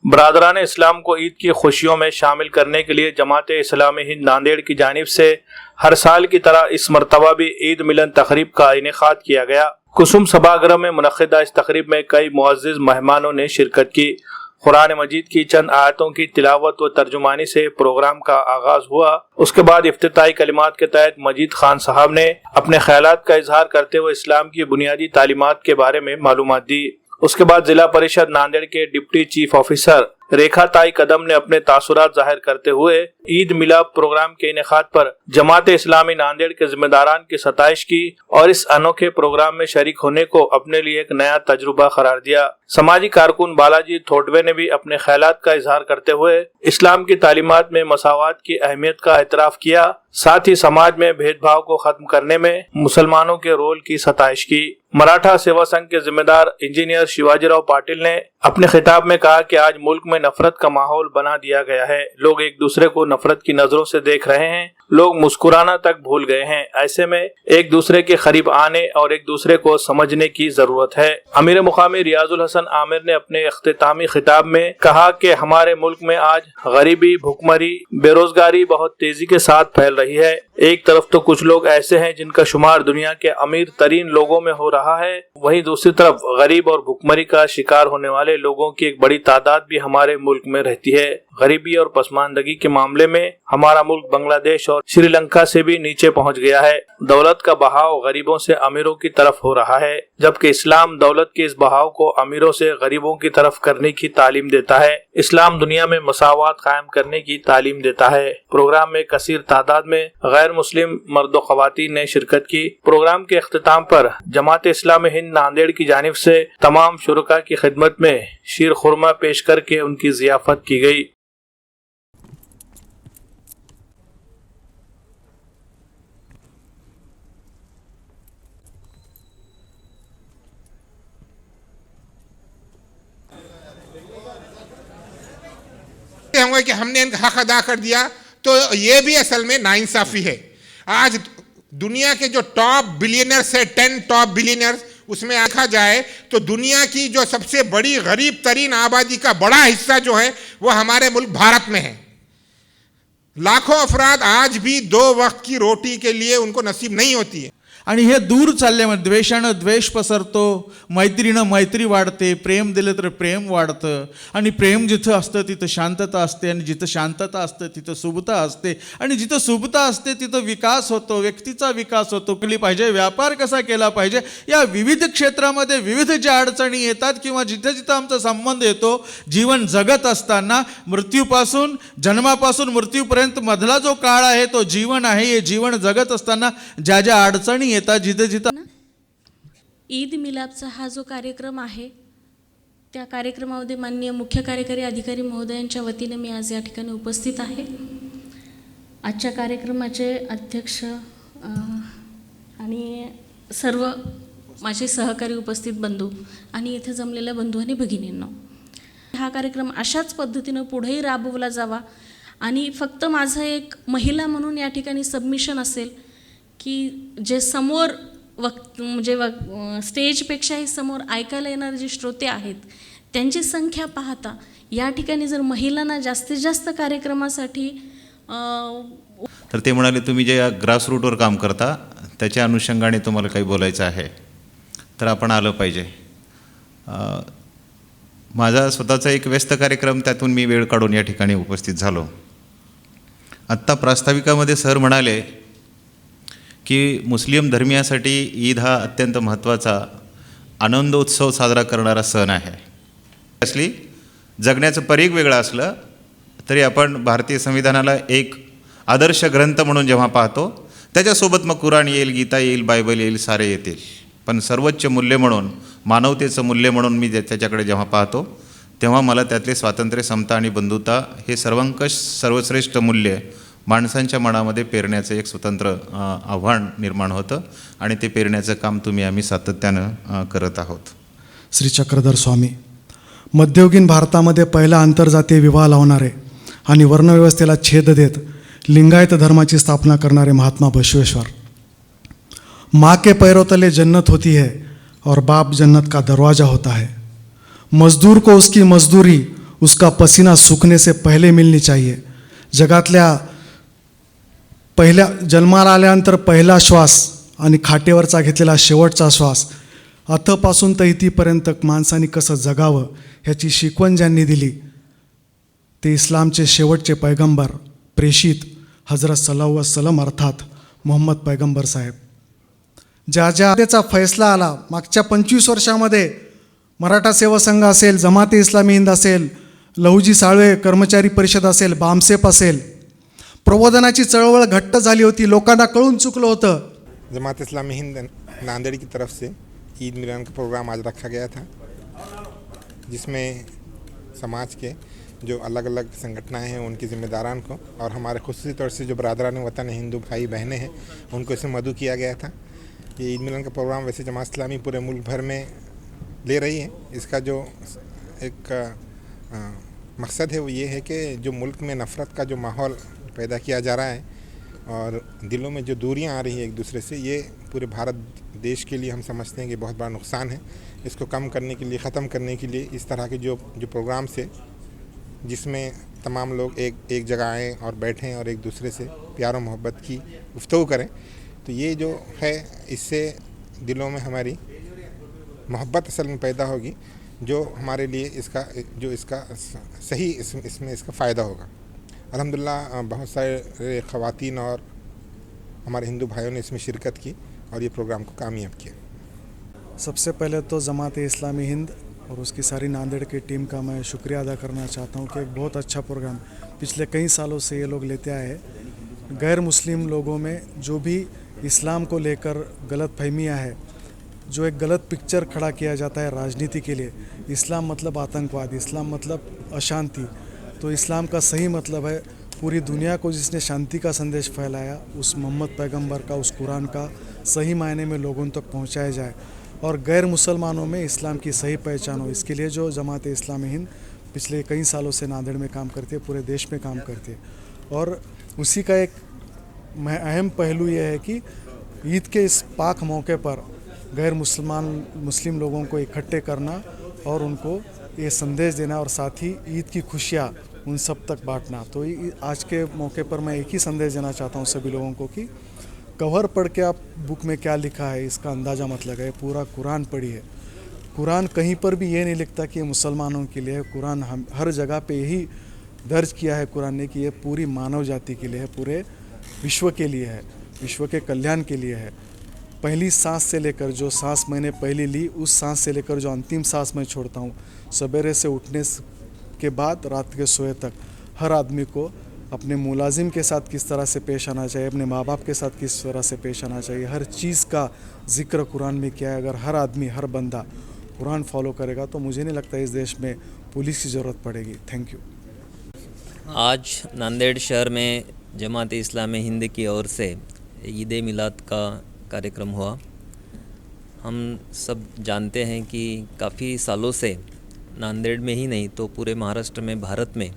बरादरान इस्लाम को ईद की खुशियों में शामिल करने के लिए जमात इस्लामी हिंद नांदेड़ की जानिब से हर साल की तरह इस मरतबा भी ईद मिलन तकरीब का इनेकाद किया गया। कुसुम सभागृह में मुनक्किदा इस तकरीब में कई मुअज़्ज़िज़ मेहमानों ने शिरकत की। कुरान मजीद की चंद आयतों की तिलावत व तर्जुमानी से प्रोग्राम का आगाज हुआ। उसके बाद इफ्तिताही कलिमात के तहत मजीद खान साहब ने अपने ख्यालात का इजहार करते हुए इस्लाम की बुनियादी तालीमात के बारे में मालूमात दी। उसके बाद जिला परिषद नांदेड़ के डिप्टी चीफ ऑफिसर रेखा ताई कदम ने अपने तासुरात जाहिर करते हुए ईद मिलाद प्रोग्राम के इनेकाद पर जमात इस्लामी नांदेड़ के जिम्मेदारान की सताइश की और इस अनोखे प्रोग्राम में शरीक होने को अपने लिए एक नया तजुर्बा करार दिया। समाजी कारकुन बालाजी थोटवे ने भी अपने ख्यालात का इजहार करते हुए इस्लाम की तालीमात में मसावात की अहमियत का एतराफ किया, साथ ही समाज में भेदभाव को खत्म करने में मुसलमानों के रोल की सताइश की। मराठा सेवा संघ के जिम्मेदार इंजीनियर शिवाजीराव पाटिल ने अपने खिताब में कहा कि आज मुल्क में नफरत का माहौल बना दिया गया है। लोग एक दूसरे को नफरत की नजरों से देख रहे हैं, लोग मुस्कुराना तक भूल गए हैं। ऐसे में एक दूसरे के करीब आने और एक दूसरे को समझने की जरूरत है। अमीर मुकामी रियाजुल हसन आमिर ने अपने इख्तितामी खिताब में कहा कि हमारे मुल्क में आज गरीबी, भुखमरी, बेरोजगारी बहुत तेजी के साथ फैल रही है। एक तरफ तो कुछ लोग ऐसे हैं जिनका शुमार दुनिया के अमीर तरीन लोगों में हो रहा है, वहीं दूसरी तरफ गरीब और भुखमरी का शिकार होने वाले लोगों की एक बड़ी तादाद भी हमारे मुल्क में रहती है। गरीबी और पसमानदगी के मामले में हमारा मुल्क बांग्लादेश और श्रीलंका से भी नीचे पहुंच गया है। दौलत का बहाव गरीबों से अमीरों की तरफ हो रहा है, जबकि इस्लाम दौलत के इस बहाव को अमीरों से गरीबों की तरफ करने की तालीम देता है। इस्लाम दुनिया में मसावात कायम करने की तालीम देता है। प्रोग्राम में कसीर तादाद में गैर मुस्लिम मर्द व खवातीन ने शिरकत की। प्रोग्राम के अख्तिताम पर जमात इस्लामी हिंद नांदेड़ की जानिब से तमाम शुरका की खिदमत में शीर खुरमा पेश करके उनकी जियाफत की गई। होंगे कि हमने इनका हक अदा कर दिया, तो ये भी असल में नाइंसाफी है। आज दुनिया के जो टॉप बिलियनर्स है, 10 टॉप बिलियनर्स, उसमें देखा जाए तो दुनिया की जो सबसे बड़ी गरीब तरीन आबादी का बड़ा हिस्सा जो है वो हमारे मुल्क भारत में है। लाखों अफराद आज भी 2 वक्त की रोटी के लिए उनको नसीब नहीं होती है। आणि हे दूर चालल्यामुळे द्वेषानं द्वेष पसरतो, मैत्रीनं मैत्री वाढते, प्रेम दिलं तर प्रेम वाढतं, आणि प्रेम जिथं असतं तिथं शांतता असते, आणि जिथं शांतता असते तिथं शुभता असते, आणि जिथं शुभता असते तिथं विकास होतो, व्यक्तीचा विकास होतो, केली पाहिजे, व्यापार कसा केला पाहिजे, या विविध क्षेत्रामध्ये विविध ज्या अडचणी येतात किंवा जिथं जिथं आमचा संबंध येतो, जीवन जगत असताना मृत्यूपासून जन्मापासून मृत्यूपर्यंत मधला जो काळ आहे तो जीवन आहे। हे जीवन जगत असताना ज्या ज्या अडचणी ईद मिलादचा हा जो कार्यक्रम आहे त्या कार्यक्रमामध्ये माननीय मुख्य कार्यकारी अधिकारी महोदयांच्या वतीने मी आज या ठिकाणी उपस्थित आहे। आजच्या कार्यक्रमाचे अध्यक्ष आणि सर्व माझे सहकारी उपस्थित बंधू आणि इथे जमलेल्या बंधू आणि भगिनींनो, हा कार्यक्रम अशाच पद्धतीने पुढेही राबवला जावा। आणि फक्त माझं एक महिला म्हणून या ठिकाणी सबमिशन असेल की जे समोर म्हणजे स्टेजपेक्षाही समोर ऐकायला येणारे जे श्रोते आहेत त्यांची संख्या पाहता या ठिकाणी जर महिलांना जास्तीत जास्त कार्यक्रमासाठी तर ते म्हणाले तुम्ही जे ग्रासरूटवर काम करता त्याच्या अनुषंगाने तुम्हाला काही बोलायचं आहे तर आपण आलं पाहिजे। माझा स्वतःचा एक व्यस्त कार्यक्रम, त्यातून मी वेळ काढून या ठिकाणी उपस्थित झालो। आत्ता प्रास्ताविकामध्ये सर म्हणाले की मुस्लिम धर्मियासाठी ईद हा अत्यंत महत्त्वाचा आनंदोत्सव साजरा करणारा सण आहे। असली जगण्याचं परीघ वेगळं असलं तरी आपण भारतीय संविधानाला एक आदर्श ग्रंथ म्हणून जेव्हा पाहतो, त्याच्यासोबत मग कुराण येईल, गीता येईल, बायबल येईल, सारे येतील, पण सर्वोच्च मूल्य म्हणून, मानवतेचं मूल्य म्हणून मी त्याच्याकडे जेव्हा पाहतो तेव्हा मला त्यातले स्वातंत्र्य, समता आणि बंधुता हे सर्वंकष सर्वश्रेष्ठ मूल्य माणसांच्या मनामध्ये पेरण्याचं एक स्वतंत्र आव्हान निर्माण होतं, आणि ते पेरण्याचं काम तुम्ही आम्ही सातत्यानं करत आहोत। श्री चक्रधर स्वामी, मध्ययुगीन भारतामध्ये पहिला आंतरजातीय विवाह लावणारे आणि वर्णव्यवस्थेला छेद देत लिंगायत धर्माची स्थापना करणारे महात्मा बसवेश्वर। माँ के पैरों तले जन्नत होती है और बाप जन्नत का दरवाज़ा होता है। मजदूर को उसकी मजदूरी उसका पसीना सूखने से पहले मिलनी चाहिए. जगातल्या पहिल्या जन्माला आल्यानंतर पहिला श्वास आणि खाटेवरचा घेतलेला शेवटचा श्वास, अथपासून तर इथपर्यंत माणसाने कसं जगावं ह्याची शिकवण ज्यांनी दिली ते इस्लामचे शेवटचे पैगंबर प्रेषित हजरत सल्लल्लाहु अलैहि वसल्लम अर्थात मोहम्मद पैगंबर साहेब. ज्या त्याचा फैसला आला मागच्या 25 वर्षामध्ये, मराठा सेवा संघ असेल, जमाते इस्लामी हिंद असेल, लहुजी साळवे कर्मचारी परिषद असेल, बामसेप असेल, प्रबोधनाची चळवळ घट्ट झाली होती, लोकांना कळून चुकलं होतं. जमात इस्लामी हिंद नांदेड़ की तरफ से ईद मिलन का प्रोग्राम आज रखा गया था, जिसमें समाज के जो अलग अलग संगठनाएं हैं उनके ज़िम्मेदारान को और हमारे खुसूसी तौर से जो बरदरान वतन हिंदू भाई बहनें हैं उनको इसमें मदऊ किया गया था. ये ईद मिलन का प्रोग्राम वैसे जमात इस्लामी पूरे मुल्क भर में ले रही है. इसका जो एक मकसद है वो ये है कि जो मुल्क में नफ़रत का जो माहौल पैदा किया जा रहा है और दिलों में जो दूरियां आ रही है एक दूसरे से, ये पूरे भारत देश के लिए हम समझते हैं कि बहुत बड़ा नुकसान है. इसको कम करने के लिए, ख़त्म करने के लिए इस तरह के जो प्रोग्राम्स है जिसमें तमाम लोग एक जगह आएँ और बैठें और एक दूसरे से प्यार और मोहब्बत की गुफ्तगू करें, तो ये जो है इससे दिलों में हमारी मोहब्बत असल में पैदा होगी, जो हमारे लिए इसका सही इसमें इसका फ़ायदा होगा. अल्हम्दुलिल्लाह बहुत सारे ख़वातीन और हमारे हिंदू भाइयों ने इसमें शिरकत की और ये प्रोग्राम को कामयाब किया. सबसे पहले तो जमात इस्लामी हिंद और उसकी सारी नांदेड़ की टीम का मैं शुक्रिया अदा करना चाहता हूँ कि एक बहुत अच्छा प्रोग्राम पिछले कई सालों से ये लोग लेते आए हैं. गैर मुस्लिम लोगों में जो भी इस्लाम को लेकर गलत फहमियाँ है, जो एक गलत पिक्चर खड़ा किया जाता है राजनीति के लिए, इस्लाम मतलब आतंकवाद, इस्लाम मतलब अशांति, तो इस्लाम का सही मतलब है पूरी दुनिया को जिसने शांति का संदेश फैलाया उस मोहम्मद पैगंबर का, उस कुरान का सही मायने में लोगों तक पहुंचाया जाए और गैर मुसलमानों में इस्लाम की सही पहचान हो. इसके लिए जो जमात इस्लामी हिंद पिछले कई सालों से नांदेड़ में काम करती है, पूरे देश में काम करती है. और उसी का एक अहम पहलू यह है कि ईद के इस पाक मौके पर गैर मुस्लिम लोगों को इकट्ठे करना और उनको ये संदेश देना और साथ ही ईद की खुशियाँ उन सब तक बांटना. तो आज के मौके पर मैं एक ही संदेश देना चाहता हूँ सभी लोगों को कि कवर पढ़ के आप बुक में क्या लिखा है इसका अंदाज़ा मत लगाए, पूरा कुरान पढ़िए. कुरान कहीं पर भी ये नहीं लिखता कि ये मुसलमानों के लिए है. कुरान हम हर जगह पे यही दर्ज किया है कुरान ने कि ये पूरी मानव जाति के लिए है, पूरे विश्व के लिए है, विश्व के कल्याण के लिए है. पहली सांस से लेकर जो सांस मैंने पहली ली, उस सांस से लेकर जो अंतिम सांस मैं छोड़ता हूँ, सवेरे से उठने के बाद रात के सोए तक हर आदमी को अपने मुलाजिम के साथ किस तरह से पेश आना चाहिए, अपने माँ बाप के साथ किस तरह से पेश आना चाहिए, हर चीज़ का जिक्र कुरान में किया है. अगर हर आदमी, हर बंदा कुरान फॉलो करेगा तो मुझे नहीं लगता इस देश में पुलिस की ज़रूरत पड़ेगी. Thank you. आज नांदेड़ शहर में जमात इस्लामी हिंद की ओर से ईद मिलाद का कार्यक्रम हुआ. हम सब जानते हैं कि काफ़ी सालों से नांदेड़ में ही नहीं तो पूरे महाराष्ट्र में, भारत में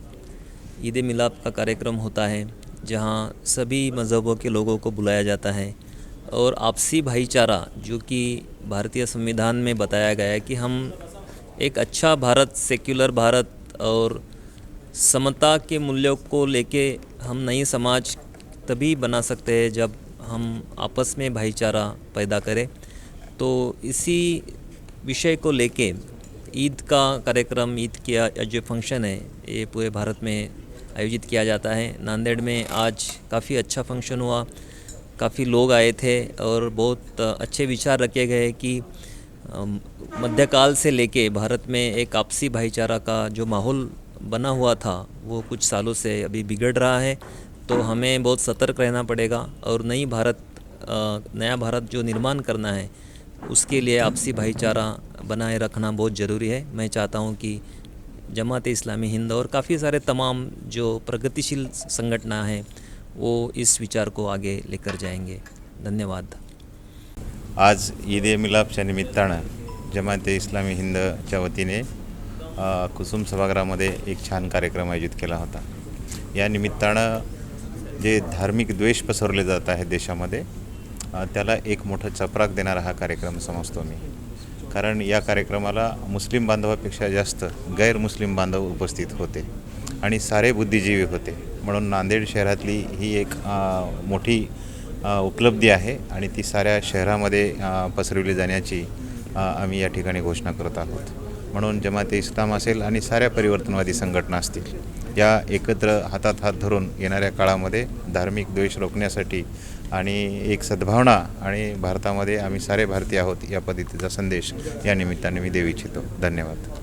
ईद मिलाद का कार्यक्रम होता है, जहां सभी मज़हबों के लोगों को बुलाया जाता है और आपसी भाईचारा, जो कि भारतीय संविधान में बताया गया है कि हम एक अच्छा भारत, सेक्युलर भारत और समता के मूल्यों को लेके हम नई समाज तभी बना सकते हैं जब हम आपस में भाईचारा पैदा करें. तो इसी विषय को लेके ईद का कार्यक्रम, ईद का जो फंक्शन है ये पूरे भारत में आयोजित किया जाता है. नांदेड़ में आज काफ़ी अच्छा फंक्शन हुआ, काफ़ी लोग आए थे और बहुत अच्छे विचार रखे गए कि मध्यकाल से लेके भारत में एक आपसी भाईचारा का जो माहौल बना हुआ था वो कुछ सालों से अभी बिगड़ रहा है. तो हमें बहुत सतर्क रहना पड़ेगा और नया भारत जो निर्माण करना है उसके लिए आपसी भाईचारा बनाए रखना बहुत ज़रूरी है. मैं चाहता हूं कि जमात इस्लामी हिंद और काफ़ी सारे तमाम जो प्रगतिशील संगठन हैं वो इस विचार को आगे लेकर जाएंगे. धन्यवाद. आज ईद ए मिलादच्या निमित्तानं जमात इस्लामी हिंदच्या वतीने कुसुम सभागृहामध्ये एक छान कार्यक्रम आयोजित केला होता. या निमित्तानं जे धार्मिक द्वेष पसरले जात आहे देशामध्ये त्याला एक मोठं चपराक देणारा हा कार्यक्रम समजतो मी. कारण या कार्यक्रमाला मुस्लिम बांधवापेक्षा जास्त गैरमुस्लिम बांधव उपस्थित होते आणि सारे बुद्धिजीवी होते. म्हणून नांदेड शहरातली ही एक मोठी उपलब्धी आहे आणि ती साऱ्या शहरामध्ये पसरवली जाण्याची आम्ही या ठिकाणी घोषणा करत आहोत. म्हणून जमाते इस्लाम असेल आणि साऱ्या परिवर्तनवादी संघटना असतील, या एकत्र हातात हात धरून येणाऱ्या काळामध्ये धार्मिक द्वेष रोखण्यासाठी आणि एक सद्भावना आणि भारतामध्ये आम्ही सारे भारतीय आहोत या पद्धतीचा संदेश या निमित्ताने मी देऊ इच्छितो. धन्यवाद.